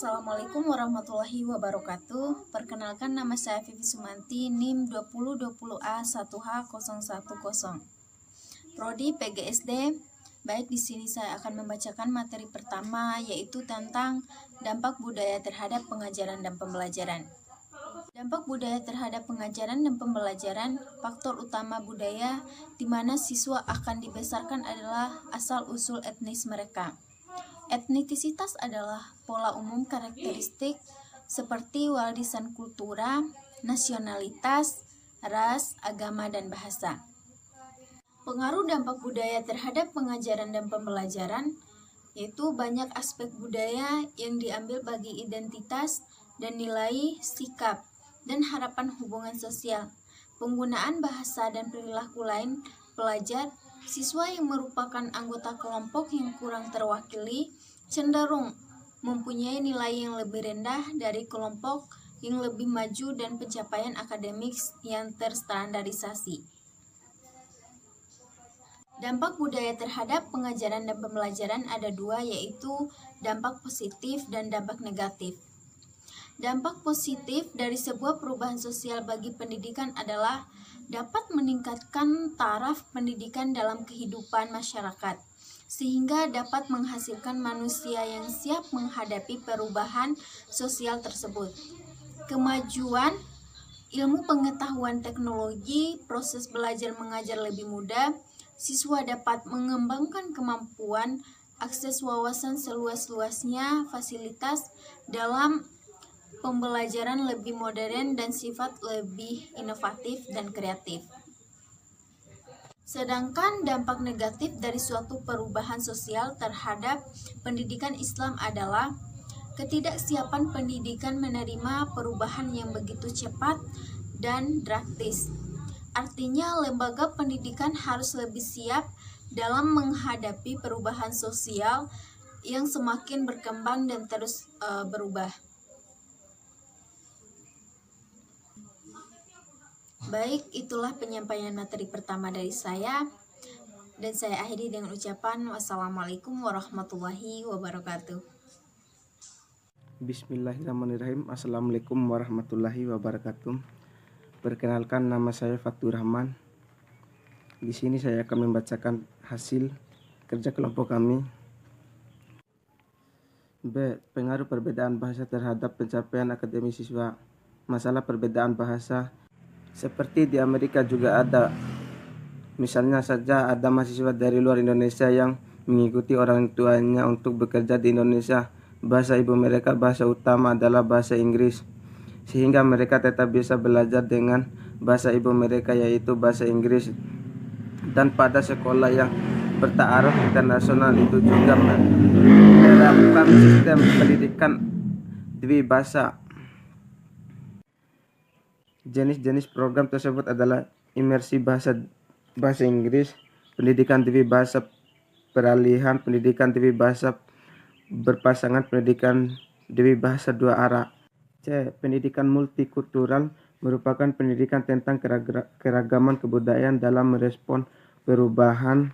Assalamualaikum warahmatullahi wabarakatuh. Perkenalkan, nama saya Vivi Sumanti, NIM 2020A1H010. Prodi PGSD. Baik, di sini saya akan membacakan materi pertama, yaitu tentang dampak budaya terhadap pengajaran dan pembelajaran. Dampak budaya terhadap pengajaran dan pembelajaran, faktor utama budaya di mana siswa akan dibesarkan adalah asal-usul etnis mereka. Etnisitas adalah pola umum karakteristik seperti warisan kultura, nasionalitas, ras, agama, dan bahasa. Pengaruh dampak budaya terhadap pengajaran dan pembelajaran, yaitu banyak aspek budaya yang diambil bagi identitas dan nilai, sikap, dan harapan hubungan sosial. Penggunaan bahasa dan perilaku lain pelajar, siswa yang merupakan anggota kelompok yang kurang terwakili cenderung mempunyai nilai yang lebih rendah dari kelompok yang lebih maju dan pencapaian akademik yang terstandarisasi. Dampak budaya terhadap pengajaran dan pembelajaran ada dua, yaitu dampak positif dan dampak negatif. Dampak positif dari sebuah perubahan sosial bagi pendidikan adalah dapat meningkatkan taraf pendidikan dalam kehidupan masyarakat, sehingga dapat menghasilkan manusia yang siap menghadapi perubahan sosial tersebut. Kemajuan ilmu pengetahuan teknologi, proses belajar mengajar lebih mudah, siswa dapat mengembangkan kemampuan, akses wawasan seluas-luasnya, fasilitas dalam pembelajaran lebih modern dan sifat lebih inovatif dan kreatif. Sedangkan dampak negatif dari suatu perubahan sosial terhadap pendidikan Islam adalah ketidaksiapan pendidikan menerima perubahan yang begitu cepat dan drastis. Artinya, lembaga pendidikan harus lebih siap dalam menghadapi perubahan sosial yang semakin berkembang dan terus berubah. Baik, itulah penyampaian materi pertama dari saya, dan saya akhiri dengan ucapan wassalamualaikum warahmatullahi wabarakatuh. Bismillahirrahmanirrahim. Assalamualaikum warahmatullahi wabarakatuh. Perkenalkan, nama saya Fatur Rahman. Di sini saya akan membacakan hasil kerja kelompok kami. B. Pengaruh perbedaan bahasa terhadap pencapaian akademis siswa. Masalah perbedaan bahasa seperti di Amerika juga ada. Misalnya saja ada mahasiswa dari luar Indonesia yang mengikuti orang tuanya untuk bekerja di Indonesia. Bahasa ibu mereka, bahasa utama adalah bahasa Inggris, sehingga mereka tetap bisa belajar dengan bahasa ibu mereka, yaitu bahasa Inggris. Dan pada sekolah yang bertaraf internasional itu juga menerapkan sistem pendidikan dwibahasa. Jenis-jenis program tersebut adalah imersi bahasa Inggris, pendidikan dwibahasa peralihan, pendidikan dwibahasa berpasangan, pendidikan dwibahasa dua arah. C. Pendidikan multikultural merupakan pendidikan tentang keragaman kebudayaan dalam merespon perubahan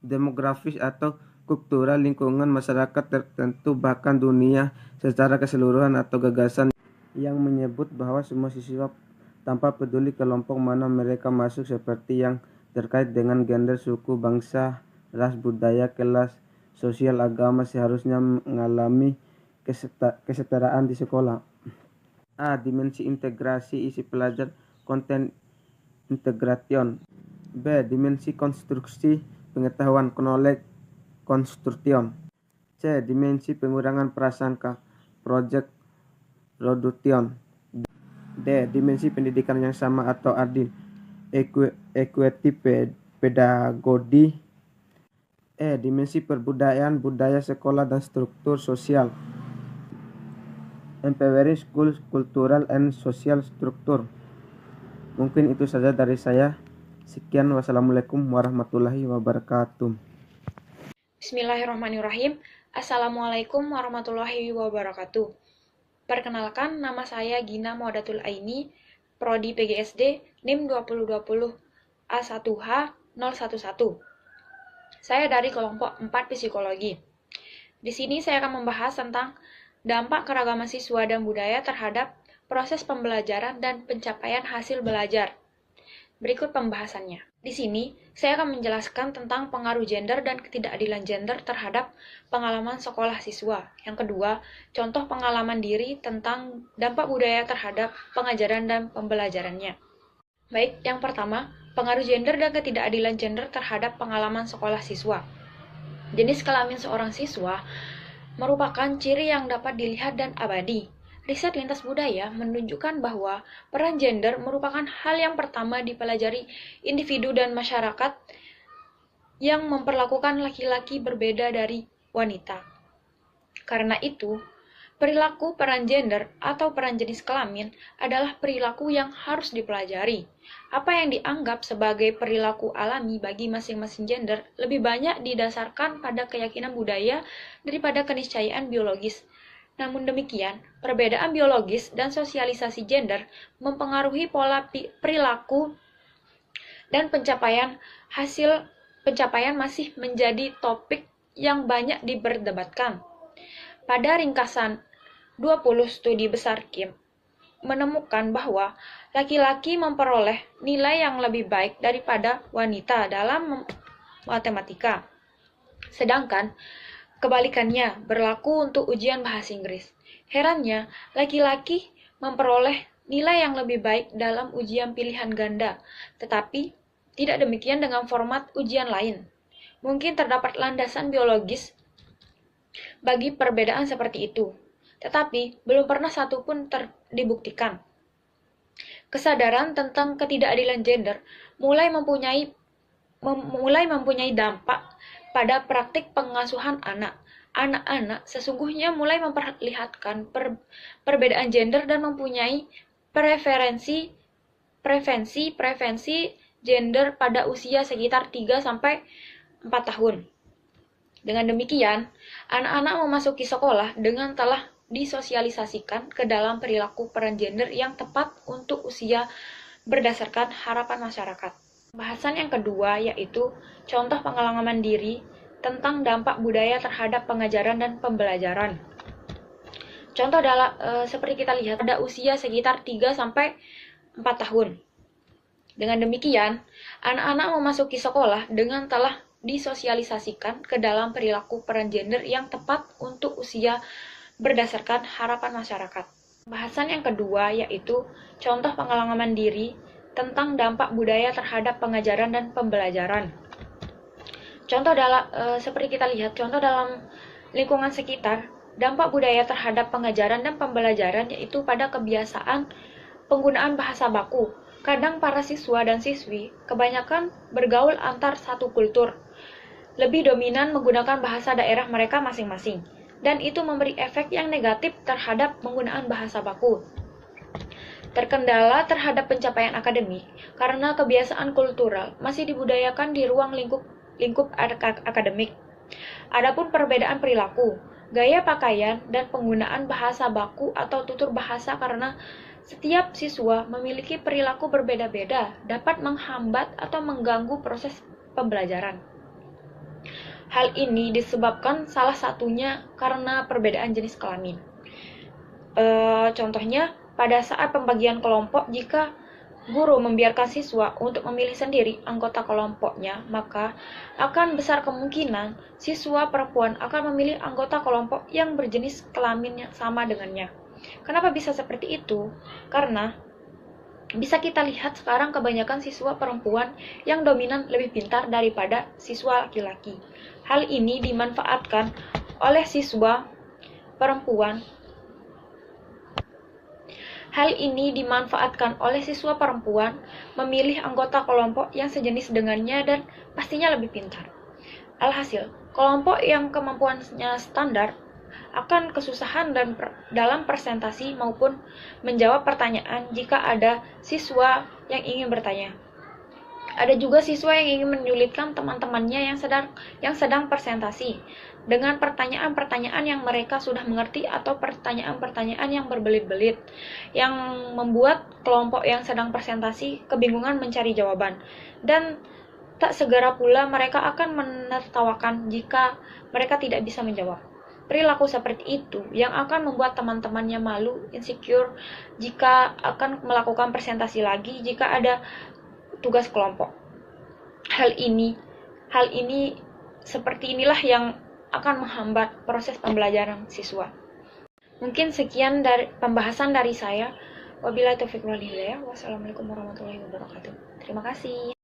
demografis atau kultural lingkungan masyarakat tertentu, bahkan dunia secara keseluruhan, atau gagasan yang menyebut bahwa semua siswa tanpa peduli kelompok mana mereka masuk, seperti yang terkait dengan gender, suku, bangsa, ras, budaya, kelas sosial, agama, seharusnya mengalami kesetaraan di sekolah. A. Dimensi integrasi isi pelajar, konten integration. B. Dimensi konstruksi pengetahuan, knowledge construction. C. Dimensi pengurangan prasangka, project reduction. D. Dimensi pendidikan yang sama atau adil, equity pedagogi. E. Dimensi perbudayaan, budaya sekolah dan struktur sosial, empowering school cultural and social structure. Mungkin itu saja dari saya. Sekian, wassalamualaikum warahmatullahi wabarakatuh. Bismillahirrahmanirrahim. Assalamualaikum warahmatullahi wabarakatuh. Perkenalkan, nama saya Gina Maudatul Aini, Prodi PGSD, NIM 2020 A1H011. Saya dari kelompok 4 psikologi. Di sini saya akan membahas tentang dampak keragaman siswa dan budaya terhadap proses pembelajaran dan pencapaian hasil belajar. Berikut pembahasannya. Di sini, saya akan menjelaskan tentang pengaruh gender dan ketidakadilan gender terhadap pengalaman sekolah siswa. Yang kedua, contoh pengalaman diri tentang dampak budaya terhadap pengajaran dan pembelajarannya. Baik, yang pertama, pengaruh gender dan ketidakadilan gender terhadap pengalaman sekolah siswa. Jenis kelamin seorang siswa merupakan ciri yang dapat dilihat dan abadi. Riset lintas budaya menunjukkan bahwa peran gender merupakan hal yang pertama dipelajari individu dan masyarakat yang memperlakukan laki-laki berbeda dari wanita. Karena itu, perilaku peran gender atau peran jenis kelamin adalah perilaku yang harus dipelajari. Apa yang dianggap sebagai perilaku alami bagi masing-masing gender lebih banyak didasarkan pada keyakinan budaya daripada keniscayaan biologis. Namun demikian, perbedaan biologis dan sosialisasi gender mempengaruhi pola perilaku dan pencapaian masih menjadi topik yang banyak diperdebatkan. Pada ringkasan 20 studi besar Kim menemukan bahwa laki-laki memperoleh nilai yang lebih baik daripada wanita dalam matematika. Sedangkan kebalikannya berlaku untuk ujian bahasa Inggris. Herannya, laki-laki memperoleh nilai yang lebih baik dalam ujian pilihan ganda, tetapi tidak demikian dengan format ujian lain. Mungkin terdapat landasan biologis bagi perbedaan seperti itu, tetapi belum pernah satupun dibuktikan. Kesadaran tentang ketidakadilan gender mulai mempunyai dampak pada praktik pengasuhan anak. Anak-anak sesungguhnya mulai memperlihatkan perbedaan gender dan mempunyai preferensi gender pada usia sekitar 3-4 tahun. Dengan demikian, anak-anak memasuki sekolah dengan telah disosialisasikan ke dalam perilaku peran gender yang tepat untuk usia berdasarkan harapan masyarakat. Bahasan yang kedua yaitu contoh pengalaman diri tentang dampak budaya terhadap pengajaran dan pembelajaran. Contoh seperti kita lihat pada usia sekitar 3-4 tahun. Dengan demikian, anak-anak memasuki sekolah dengan telah disosialisasikan ke dalam perilaku peran gender yang tepat untuk usia berdasarkan harapan masyarakat. Bahasan yang kedua yaitu contoh pengalaman diri tentang dampak budaya terhadap pengajaran dan pembelajaran. Contoh seperti kita lihat, contoh dalam lingkungan sekitar, dampak budaya terhadap pengajaran dan pembelajaran yaitu pada kebiasaan penggunaan bahasa baku. Kadang para siswa dan siswi kebanyakan bergaul antar satu kultur, lebih dominan menggunakan bahasa daerah mereka masing-masing, dan itu memberi efek yang negatif terhadap penggunaan bahasa baku. Terkendala terhadap pencapaian akademik karena kebiasaan kultural masih dibudayakan di ruang lingkup akademik. Adapun perbedaan perilaku, gaya pakaian, dan penggunaan bahasa baku atau tutur bahasa karena setiap siswa memiliki perilaku berbeda-beda dapat menghambat atau mengganggu proses pembelajaran. Hal ini disebabkan salah satunya karena perbedaan jenis kelamin. Contohnya, pada saat pembagian kelompok, jika guru membiarkan siswa untuk memilih sendiri anggota kelompoknya, maka akan besar kemungkinan siswa perempuan akan memilih anggota kelompok yang berjenis kelamin yang sama dengannya. Kenapa bisa seperti itu? Karena bisa kita lihat sekarang kebanyakan siswa perempuan yang dominan lebih pintar daripada siswa laki-laki. Hal ini dimanfaatkan oleh siswa perempuan memilih anggota kelompok yang sejenis dengannya dan pastinya lebih pintar. Alhasil, kelompok yang kemampuannya standar akan kesusahan dalam presentasi maupun menjawab pertanyaan jika ada siswa yang ingin bertanya. Ada juga siswa yang ingin menyulitkan teman-temannya yang sedang presentasi dengan pertanyaan-pertanyaan yang mereka sudah mengerti atau pertanyaan-pertanyaan yang berbelit-belit yang membuat kelompok yang sedang presentasi kebingungan mencari jawaban, dan tak segera pula mereka akan menertawakan jika mereka tidak bisa menjawab. perilaku seperti itu yang akan membuat teman-temannya malu, insecure jika akan melakukan presentasi lagi, jika ada tugas kelompok. Hal ini seperti inilah yang akan menghambat proses pembelajaran siswa. Mungkin sekian dari pembahasan dari saya. Wabillahi taufiq wal hidayah. Wassalamualaikum warahmatullahi wabarakatuh. Terima kasih.